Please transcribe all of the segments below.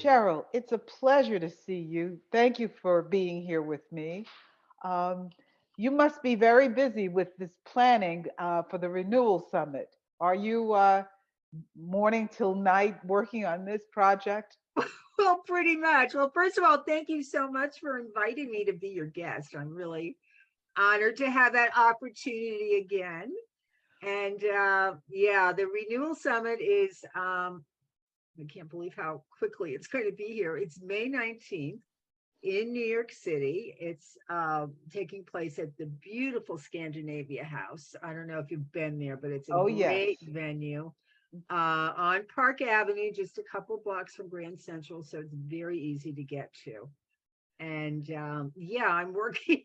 Cheryl, it's a pleasure to see you. Thank you for being here with me. Um, you must be very busy with this planning for the Renewal Summit. Are you morning till night working on this project? Well, pretty much. Well, first of all, thank you so much for inviting me to be your guest. I'm really honored to have that opportunity again. And yeah, the Renewal Summit is, I can't believe how quickly it's going to be here. It's May 19th in New York City. It's taking place at the beautiful Scandinavia House. I don't know if you've been there, but it's a Oh, yes. great venue on Park Avenue, just a couple blocks from Grand Central. So it's very easy to get to. And yeah, I'm working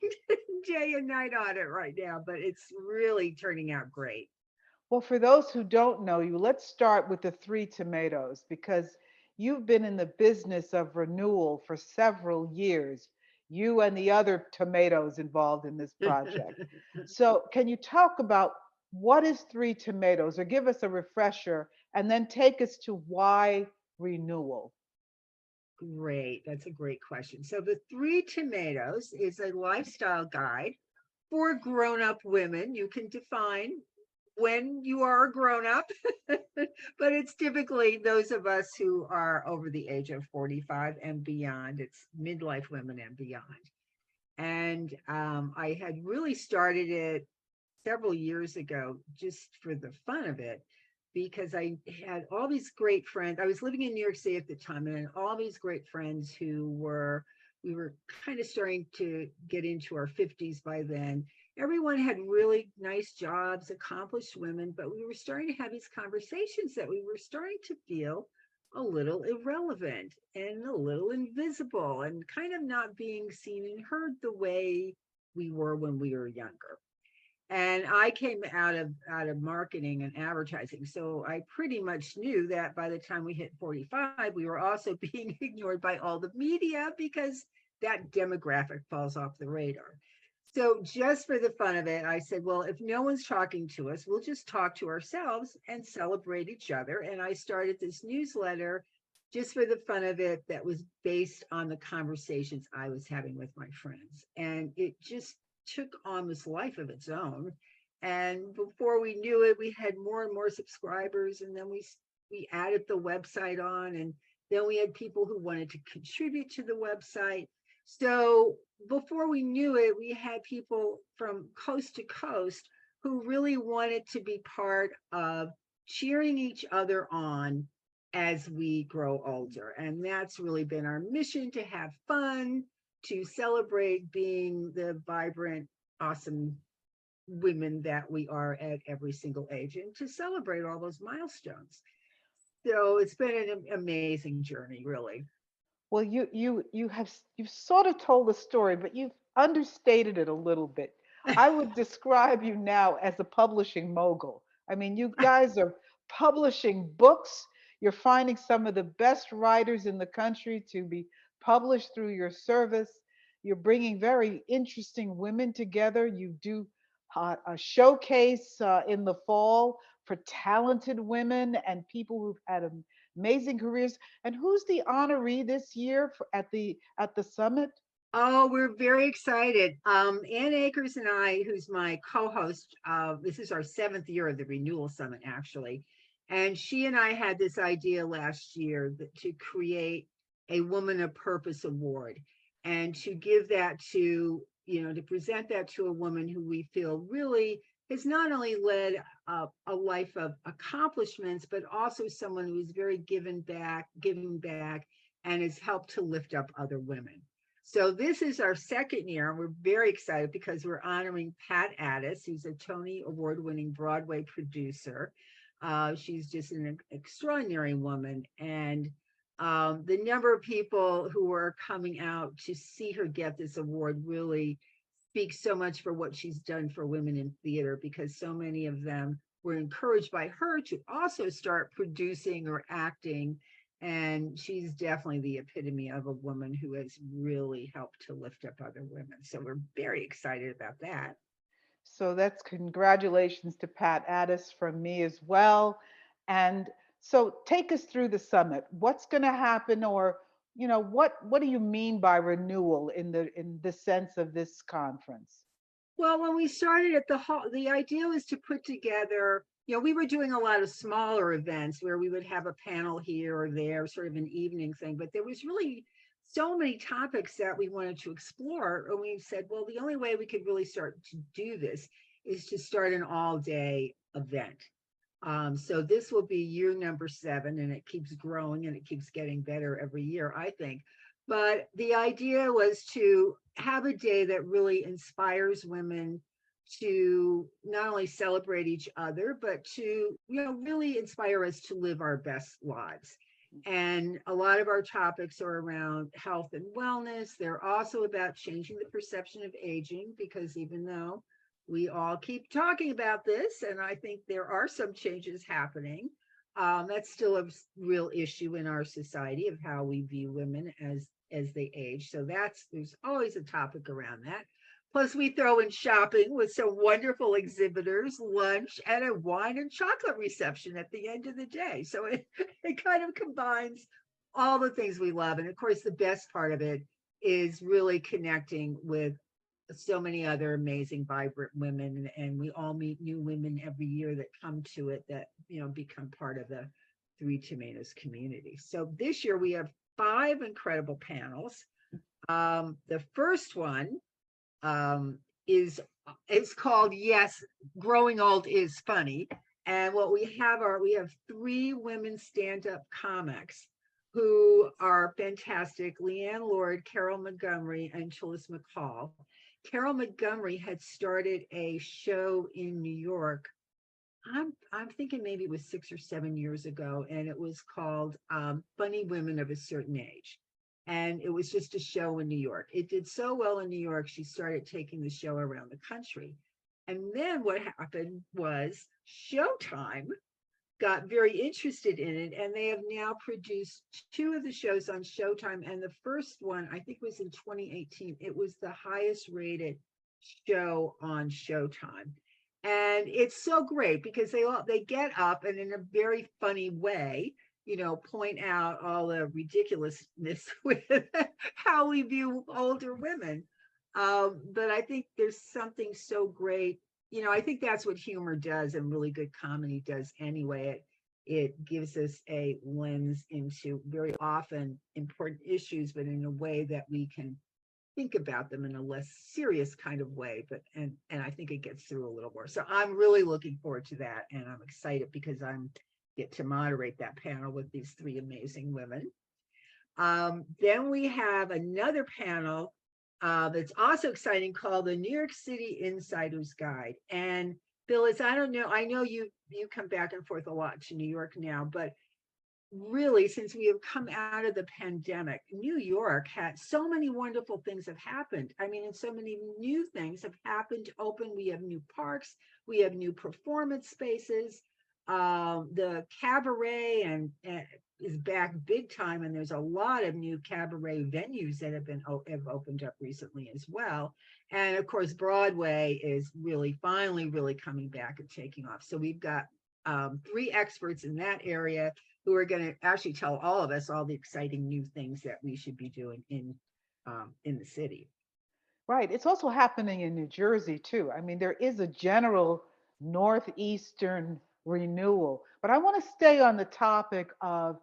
day and night on it right now, but it's really turning out great. Well, for those who don't know you, let's start with the three tomatoes because you've been in the business of renewal for several years, you and the other tomatoes involved in this project. So, can you talk about what is three tomatoes or give us a refresher and then take us to why renewal? Great. That's a great question. So, the Three Tomatoes is a lifestyle guide for grown up women. You can define when you are a grown up, but it's typically those of us who are over the age of 45 and beyond. It's midlife women and beyond. And I had really started it several years ago just for the fun of it because I had all these great friends. I was living in New York City at the time and all these great friends we were kind of starting to get into our 50s by then. Everyone had really nice jobs, accomplished women, but we were starting to have these conversations that we were starting to feel a little irrelevant and a little invisible and kind of not being seen and heard the way we were when we were younger. And I came out of marketing and advertising, so I pretty much knew that by the time we hit 45 we were also being ignored by all the media because that demographic falls off the radar. So just for the fun of it, I said, well, if no one's talking to us, we'll just talk to ourselves and celebrate each other. And I started this newsletter just for the fun of it that was based on the conversations I was having with my friends. And it just took on this life of its own. And before we knew it, we had more and more subscribers. And then we added the website on, and then we had people who wanted to contribute to the website. So before we knew it, we had people from coast to coast who really wanted to be part of cheering each other on as we grow older. And that's really been our mission, to have fun, to celebrate being the vibrant, awesome women that we are at every single age, and to celebrate all those milestones. So it's been an amazing journey, really. Well, you've sort of told the story, but you've understated it a little bit. I would describe you now as a publishing mogul. I mean, you guys are publishing books. You're finding some of the best writers in the country to be published through your service. You're bringing very interesting women together. You do a showcase in the fall for talented women and people who've had amazing careers. And who's the honoree this year at the summit? Oh, we're very excited. Ann Akers and I, who's my co-host, this is our seventh year of the Renewal Summit, actually. And she and I had this idea last year to create a Woman of Purpose Award and to give that to present that to a woman who we feel really has not only led a life of accomplishments, but also someone who's very giving back, and has helped to lift up other women. So this is our second year, and we're very excited because we're honoring Pat Addis, who's a Tony Award-winning Broadway producer. She's just an extraordinary woman, and the number of people who are coming out to see her get this award really speaks so much for what she's done for women in theater, because so many of them were encouraged by her to also start producing or acting. And she's definitely the epitome of a woman who has really helped to lift up other women. So we're very excited about that. So that's congratulations to Pat Addis from me as well. And so take us through the summit. What's going to happen, or what do you mean by renewal in the sense of this conference? Well, when we started at the hall, the idea was to put together, we were doing a lot of smaller events where we would have a panel here or there, sort of an evening thing, but there was really so many topics that we wanted to explore. And we said, well, the only way we could really start to do this is to start an all-day event. So this will be year number 7, and it keeps growing and it keeps getting better every year, I think. But the idea was to have a day that really inspires women to not only celebrate each other, but to, really inspire us to live our best lives. And a lot of our topics are around health and wellness. They're also about changing the perception of aging, because even though we all keep talking about this, and I think there are some changes happening, that's still a real issue in our society of how we view women as they age. So there's always a topic around that. Plus, we throw in shopping with some wonderful exhibitors, lunch, and a wine and chocolate reception at the end of the day. So it kind of combines all the things we love. And of course, the best part of it is really connecting with so many other amazing, vibrant women. And we all meet new women every year that come to it that, become part of the Three Tomatoes community. So this year we have 5 incredible panels. The first one is called Yes, Growing Old is Funny. And what we have 3 women stand-up comics who are fantastic: Leanne Lord, Carol Montgomery, and Phyllis McCall. Carol Montgomery had started a show in New York. I'm thinking maybe it was 6 or 7 years ago, and it was called Funny Women of a Certain Age. And it was just a show in New York. It did so well in New York, she started taking the show around the country. And then what happened was Showtime got very interested in it, and they have now produced 2 of the shows on Showtime. And the first one, I think, was in 2018. It was the highest rated show on Showtime. And it's so great because they get up and in a very funny way, point out all the ridiculousness with how we view older women. But I think there's something so great. I think that's what humor does, and really good comedy does anyway. It gives us a lens into very often important issues, but in a way that we can think about them in a less serious kind of way. And I think it gets through a little more. So I'm really looking forward to that, and I'm excited because I'm get to moderate that panel with these 3 amazing women. Then we have another panel that's also exciting called the New York City Insider's Guide. And Phyllis, I don't know, I know you come back and forth a lot to New York now, but really, since we have come out of the pandemic, New York had so many wonderful things have happened. I mean, and so many new things have happened, open. We have new parks, we have new performance spaces. The cabaret and is back big time, and there's a lot of new cabaret venues that have opened up recently as well. And of course, Broadway is finally really coming back and taking off. So we've got 3 experts in that area who are going to actually tell all of us all the exciting new things that we should be doing in the city. Right. It's also happening in New Jersey too. I mean, there is a general Northeastern renewal, but I want to stay on the topic of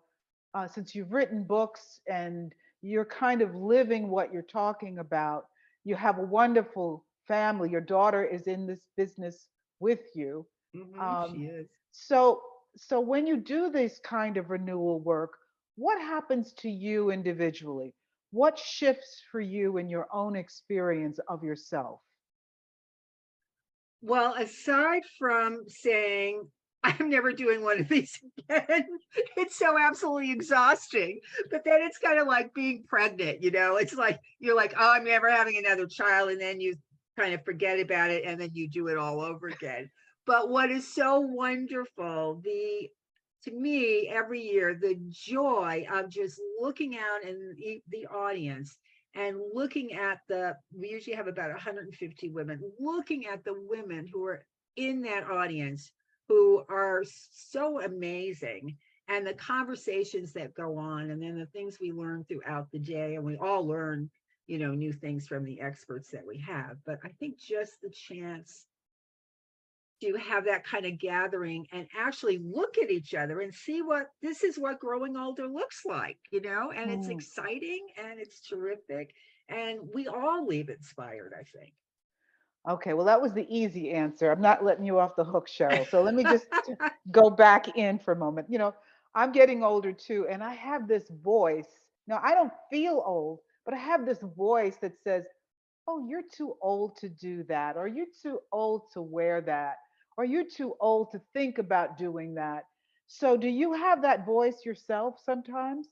since you've written books and you're kind of living what you're talking about, you have a wonderful family. Your daughter is in this business with you. She Um, is. so, so when you do this kind of renewal work, what happens to you individually? What shifts for you in your own experience of yourself? Well, aside from saying, I'm never doing one of these again, it's so absolutely exhausting. But then it's kind of like being pregnant, it's like, you're like, oh, I'm never having another child. And then you kind of forget about it, and then you do it all over again. But what is so wonderful, to me, every year, the joy of just looking out in the audience and looking at we usually have about 150 women, looking at the women who are in that audience who are so amazing, and the conversations that go on, and then the things we learn throughout the day. And we all learn, new things from the experts that we have. But I think just the chance to have that kind of gathering and actually look at each other and see what this is what growing older looks like, and it's Mm. exciting and it's terrific. And we all leave inspired, I think. Okay, well, that was the easy answer. I'm not letting you off the hook, Cheryl. So let me just go back in for a moment. I'm getting older too, and I have this voice. Now, I don't feel old, but I have this voice that says, "Oh, you're too old to do that," or "You're too old to wear that," or "You're too old to think about doing that." So, do you have that voice yourself sometimes?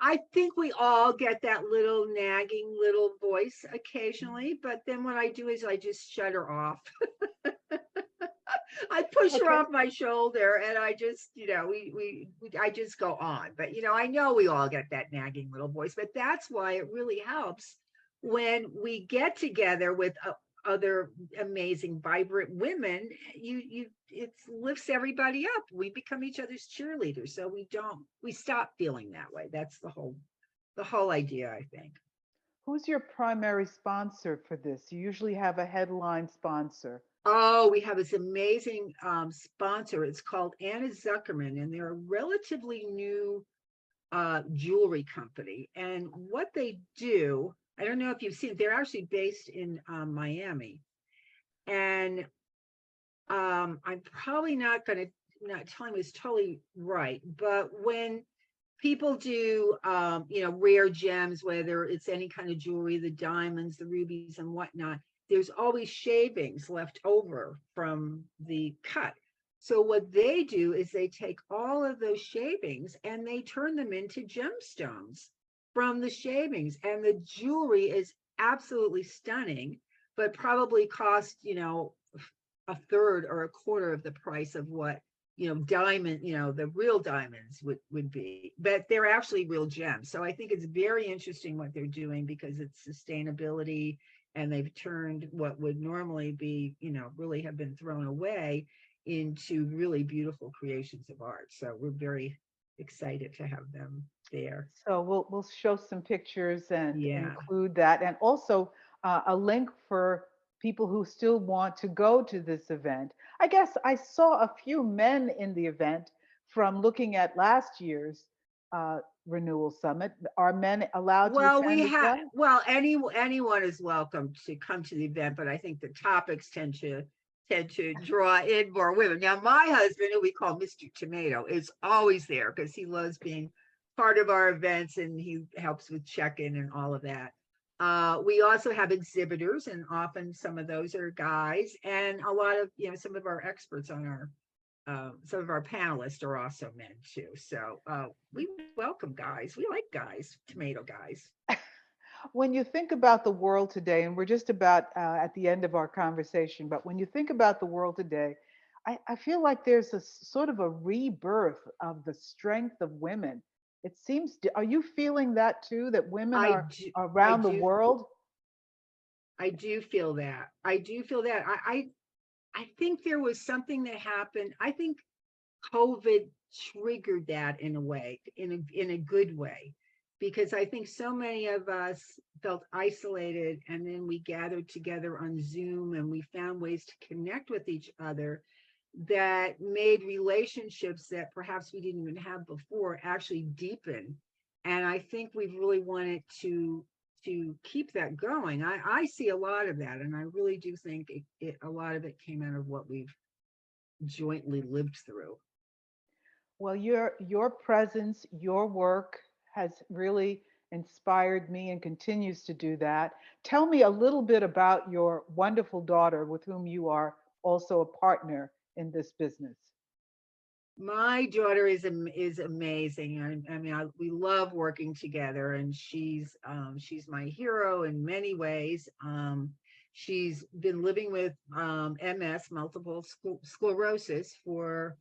I think we all get that little nagging little voice occasionally, but then what I do is I just shut her off. I push her Okay. off my shoulder and I just, I just go on. But, I know we all get that nagging little voice, but that's why it really helps when we get together with other amazing, vibrant women. It lifts everybody up. We become each other's cheerleaders. So we stop feeling that way. That's the whole idea, I think. Who's your primary sponsor for this? You usually have a headline sponsor. Oh, we have this amazing sponsor. It's called Anna Zuckerman, and they're a relatively new jewelry company. And what they do, I don't know if you've seen, they're actually based in Miami. And I'm probably not telling this totally right, but when people do, rare gems, whether it's any kind of jewelry, the diamonds, the rubies, and whatnot, there's always shavings left over from the cut. So what they do is they take all of those shavings and they turn them into gemstones from the shavings, and the jewelry is absolutely stunning, but probably cost, a third or a quarter of the price of what diamond, the real diamonds would be, but they're actually real gems. So I think it's very interesting what they're doing because it's sustainability, and they've turned what would normally be, really have been thrown away into really beautiful creations of art. So we're very excited to have them there. So we'll show some pictures and Yeah. include that, and also a link for people who still want to go to this event. I guess I saw a few men in the event from looking at last year's uh, Renewal Summit. Are men allowed to Well, attend as well? anyone is welcome to come to the event, but I think the topics tend to draw in more women. Now, my husband, who we call Mr. Tomato, is always there because he loves being part of our events and he helps with check-in and all of that. We also have exhibitors, and often some of those are guys, and a lot of some of our experts on our some of our panelists are also men too. So we welcome guys. We like guys, tomato guys. When you think about the world today, and we're just about at the end of our conversation, but when you think about the world today, I feel like there's a sort of a rebirth of the strength of women. It seems, are you feeling that too, that women I are do, I around the do, world? I do feel that. I do feel that. I think there was something that happened. I think COVID triggered that in a way, in a good way, because I think so many of us felt isolated, and then we gathered together on Zoom and we found ways to connect with each other that made relationships that perhaps we didn't even have before actually deepen. And I think we've really wanted to keep that going. I see a lot of that, and I really do think a lot of it came out of what we've jointly lived through. Well, your presence, your work has really inspired me and continues to do that. Tell me a little bit about your wonderful daughter with whom you are also a partner in this business. My daughter is amazing. We love working together, and she's my hero in many ways. She's been living with MS, multiple sclerosis, for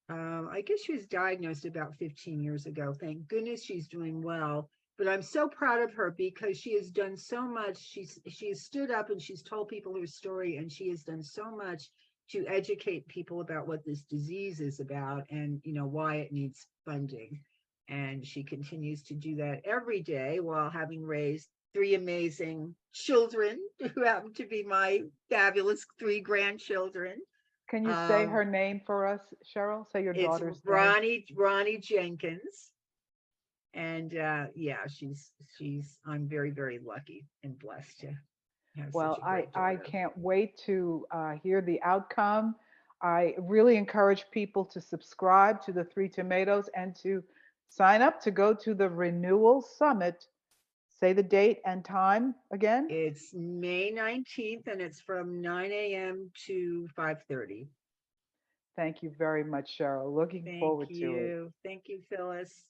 I guess she was diagnosed about 15 years ago. Thank goodness she's doing well. But I'm so proud of her because she has done so much. She's stood up and she's told people her story, and she has done so much to educate people about what this disease is about and, why it needs funding. And she continues to do that every day while having raised three amazing children who happen to be my fabulous three grandchildren. Can you say Um, her name for us, Cheryl? Say your it's daughter's name. Ronnie Jenkins, and yeah, she's I'm very, very lucky and blessed to have such Well, a I, great I daughter. can't wait to hear the outcome. I really encourage people to subscribe to the Three Tomatoes and to sign up to go to the Renewal Summit. Say the date and time again. It's May 19th, and it's from 9 a.m. to 5:30. Thank you very much, Cheryl. Looking Thank forward to it. you. Thank you, Phyllis.